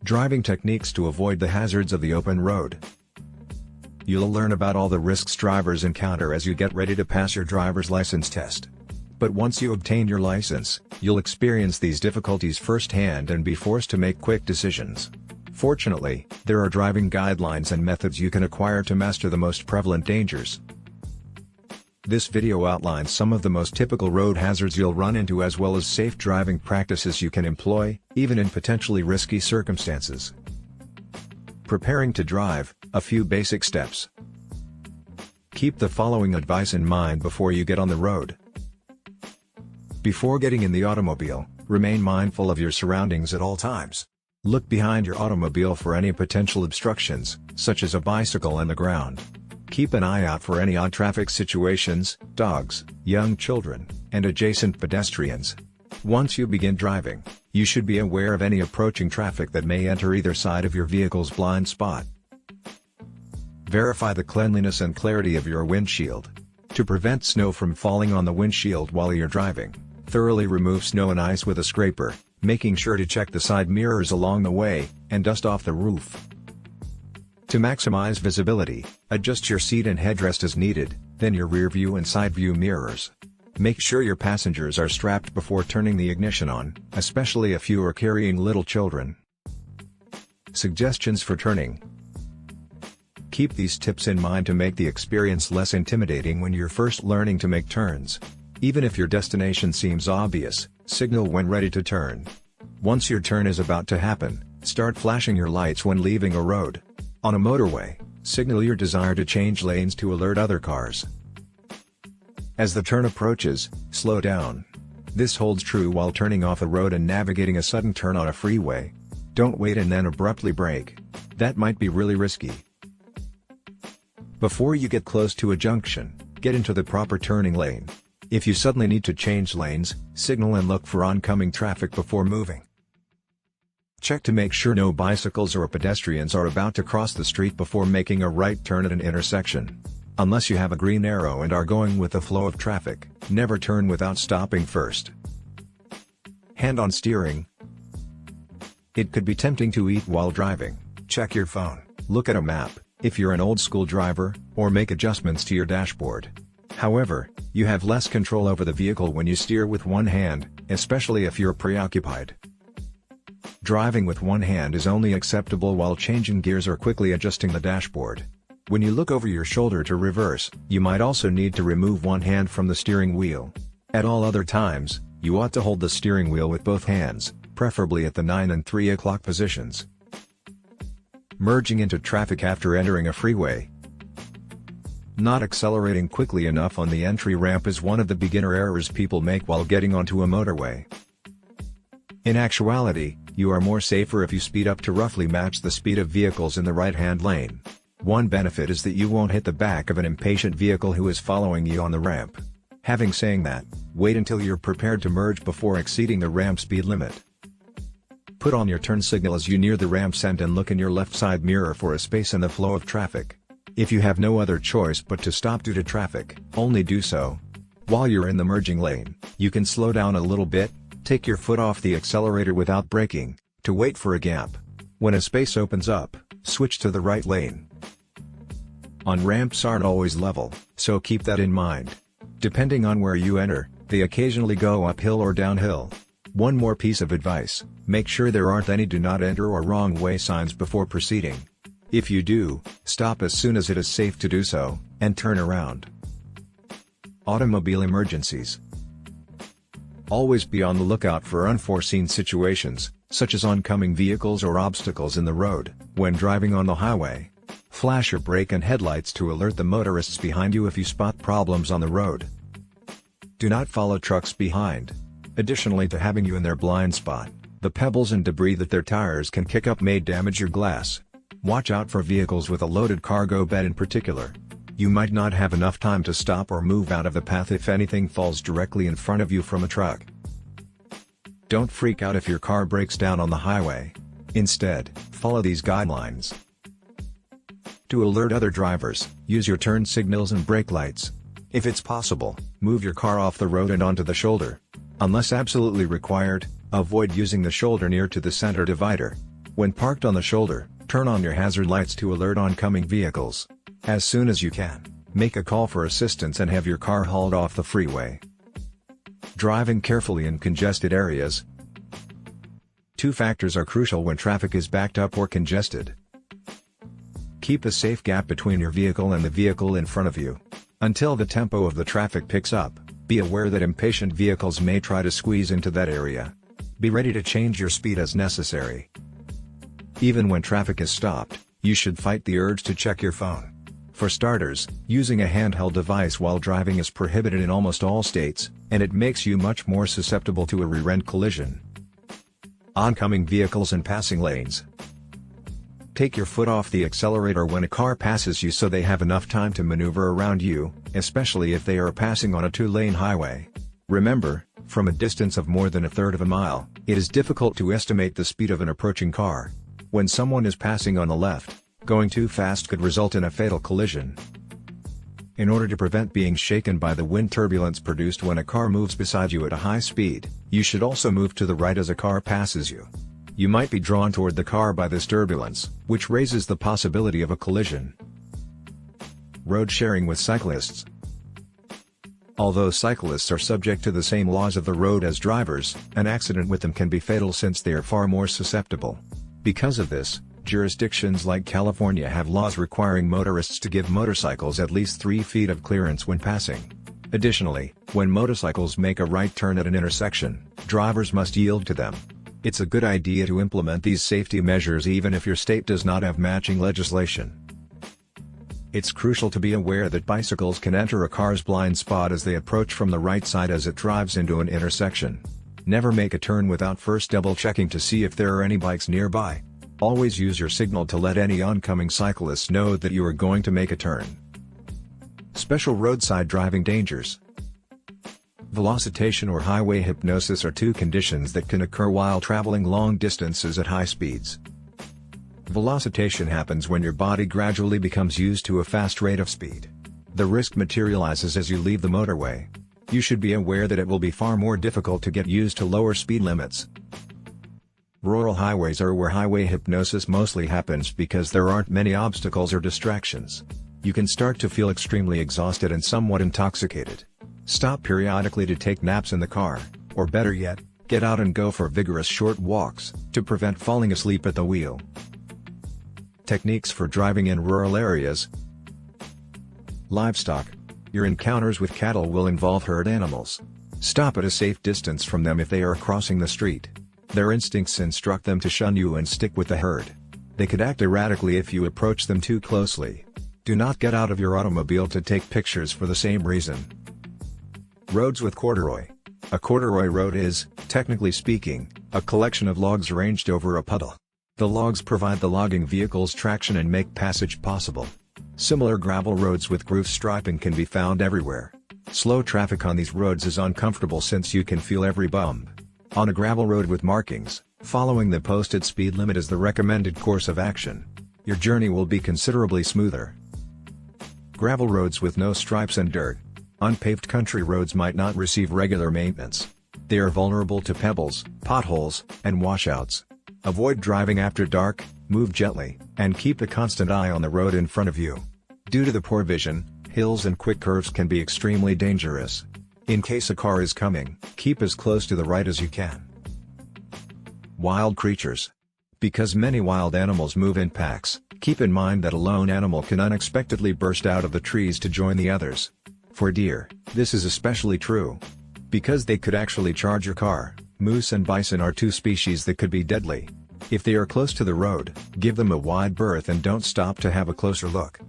Driving techniques to avoid the hazards of the open road. You'll learn about all the risks drivers encounter as you get ready to pass your driver's license test. But once you obtain your license, you'll experience these difficulties firsthand and be forced to make quick decisions. Fortunately, there are driving guidelines and methods you can acquire to master the most prevalent dangers. This video outlines some of the most typical road hazards you'll run into as well as safe driving practices you can employ, even in potentially risky circumstances. Preparing to drive, a few basic steps. Keep the following advice in mind before you get on the road. Before getting in the automobile, remain mindful of your surroundings at all times. Look behind your automobile for any potential obstructions, such as a bicycle on the ground. Keep an eye out for any odd traffic situations, dogs, young children, and adjacent pedestrians. Once you begin driving, you should be aware of any approaching traffic that may enter either side of your vehicle's blind spot. Verify the cleanliness and clarity of your windshield. To prevent snow from falling on the windshield while you're driving, thoroughly remove snow and ice with a scraper, making sure to check the side mirrors along the way, and dust off the roof. To maximize visibility, adjust your seat and headrest as needed, then your rear view and side view mirrors. Make sure your passengers are strapped before turning the ignition on, especially if you are carrying little children. Suggestions for turning. Keep these tips in mind to make the experience less intimidating when you're first learning to make turns. Even if your destination seems obvious, signal when ready to turn. Once your turn is about to happen, start flashing your lights when leaving a road. On a motorway, signal your desire to change lanes to alert other cars. As the turn approaches, slow down. This holds true while turning off a road and navigating a sudden turn on a freeway. Don't wait and then abruptly brake. That might be really risky. Before you get close to a junction, get into the proper turning lane. If you suddenly need to change lanes, signal and look for oncoming traffic before moving. Check to make sure no bicycles or pedestrians are about to cross the street before making a right turn at an intersection. Unless you have a green arrow and are going with the flow of traffic, never turn without stopping first. Hand on steering. It could be tempting to eat while driving. Check your phone, look at a map, if you're an old-school driver, or make adjustments to your dashboard. However, you have less control over the vehicle when you steer with one hand, especially if you're preoccupied. Driving with one hand is only acceptable while changing gears or quickly adjusting the dashboard. When you look over your shoulder to reverse, you might also need to remove one hand from the steering wheel. At all other times, you ought to hold the steering wheel with both hands, preferably at the 9 and 3 o'clock positions. Merging into traffic after entering a freeway. Not accelerating quickly enough on the entry ramp is one of the beginner errors people make while getting onto a motorway. In actuality, you are more safer if you speed up to roughly match the speed of vehicles in the right-hand lane. One benefit is that you won't hit the back of an impatient vehicle who is following you on the ramp. Having saying that, wait until you're prepared to merge before exceeding the ramp speed limit. Put on your turn signal as you near the ramp's end and look in your left side mirror for a space in the flow of traffic. If you have no other choice but to stop due to traffic, only do so. While you're in the merging lane, you can slow down a little bit, take your foot off the accelerator without braking, to wait for a gap. When a space opens up, switch to the right lane. On-ramps aren't always level, so keep that in mind. Depending on where you enter, they occasionally go uphill or downhill. One more piece of advice, make sure there aren't any do not enter or wrong way signs before proceeding. If you do, stop as soon as it is safe to do so, and turn around. Automobile emergencies. Always be on the lookout for unforeseen situations, such as oncoming vehicles or obstacles in the road, when driving on the highway. Flash your brake and headlights to alert the motorists behind you if you spot problems on the road. Do not follow trucks behind. Additionally to having you in their blind spot, the pebbles and debris that their tires can kick up may damage your glass. Watch out for vehicles with a loaded cargo bed in particular. You might not have enough time to stop or move out of the path if anything falls directly in front of you from a truck. Don't freak out if your car breaks down on the highway. Instead, follow these guidelines. To alert other drivers, use your turn signals and brake lights. If it's possible, move your car off the road and onto the shoulder. Unless absolutely required, avoid using the shoulder near to the center divider. When parked on the shoulder, turn on your hazard lights to alert oncoming vehicles. As soon as you can, make a call for assistance and have your car hauled off the freeway. Driving carefully in congested areas. Two factors are crucial when traffic is backed up or congested. Keep a safe gap between your vehicle and the vehicle in front of you. Until the tempo of the traffic picks up, be aware that impatient vehicles may try to squeeze into that area. Be ready to change your speed as necessary. Even when traffic is stopped, you should fight the urge to check your phone. For starters, using a handheld device while driving is prohibited in almost all states, and it makes you much more susceptible to a rear-end collision. Oncoming vehicles and passing lanes. Take your foot off the accelerator when a car passes you so they have enough time to maneuver around you, especially if they are passing on a two-lane highway. Remember, from a distance of more than a third of a mile, it is difficult to estimate the speed of an approaching car. When someone is passing on the left, going too fast could result in a fatal collision. In order to prevent being shaken by the wind turbulence produced when a car moves beside you at a high speed, you should also move to the right as a car passes you. You might be drawn toward the car by this turbulence, which raises the possibility of a collision. Road sharing with cyclists. Although cyclists are subject to the same laws of the road as drivers, an accident with them can be fatal since they are far more susceptible. Because of this, jurisdictions like California have laws requiring motorists to give motorcycles at least 3 feet of clearance when passing. Additionally, when motorcycles make a right turn at an intersection, drivers must yield to them. It's a good idea to implement these safety measures even if your state does not have matching legislation. It's crucial to be aware that bicycles can enter a car's blind spot as they approach from the right side as it drives into an intersection. Never make a turn without first double-checking to see if there are any bikes nearby. Always use your signal to let any oncoming cyclists know that you are going to make a turn. Special roadside driving dangers. Velocitation or highway hypnosis are two conditions that can occur while traveling long distances at high speeds. Velocitation happens when your body gradually becomes used to a fast rate of speed. The risk materializes as you leave the motorway. You should be aware that it will be far more difficult to get used to lower speed limits. Rural highways are where highway hypnosis mostly happens because there aren't many obstacles or distractions. You can start to feel extremely exhausted and somewhat intoxicated. Stop periodically to take naps in the car, or better yet, get out and go for vigorous short walks, to prevent falling asleep at the wheel. Techniques for driving in rural areas. Livestock. Your encounters with cattle will involve herd animals. Stop at a safe distance from them if they are crossing the street. Their instincts instruct them to shun you and stick with the herd. They could act erratically if you approach them too closely. Do not get out of your automobile to take pictures for the same reason. Roads with corduroy. A corduroy road is, technically speaking, a collection of logs arranged over a puddle. The logs provide the logging vehicle's traction and make passage possible. Similar gravel roads with groove striping can be found everywhere. Slow traffic on these roads is uncomfortable since you can feel every bump. On a gravel road with markings, following the posted speed limit is the recommended course of action. Your journey will be considerably smoother. Gravel roads with no stripes and dirt. Unpaved country roads might not receive regular maintenance. They are vulnerable to pebbles, potholes, and washouts. Avoid driving after dark, move gently, and keep a constant eye on the road in front of you. Due to the poor vision, hills and quick curves can be extremely dangerous. In case a car is coming, keep as close to the right as you can. Wild creatures. Because many wild animals move in packs, keep in mind that a lone animal can unexpectedly burst out of the trees to join the others. For deer, this is especially true. Because they could actually charge your car, moose and bison are two species that could be deadly. If they are close to the road, give them a wide berth and don't stop to have a closer look.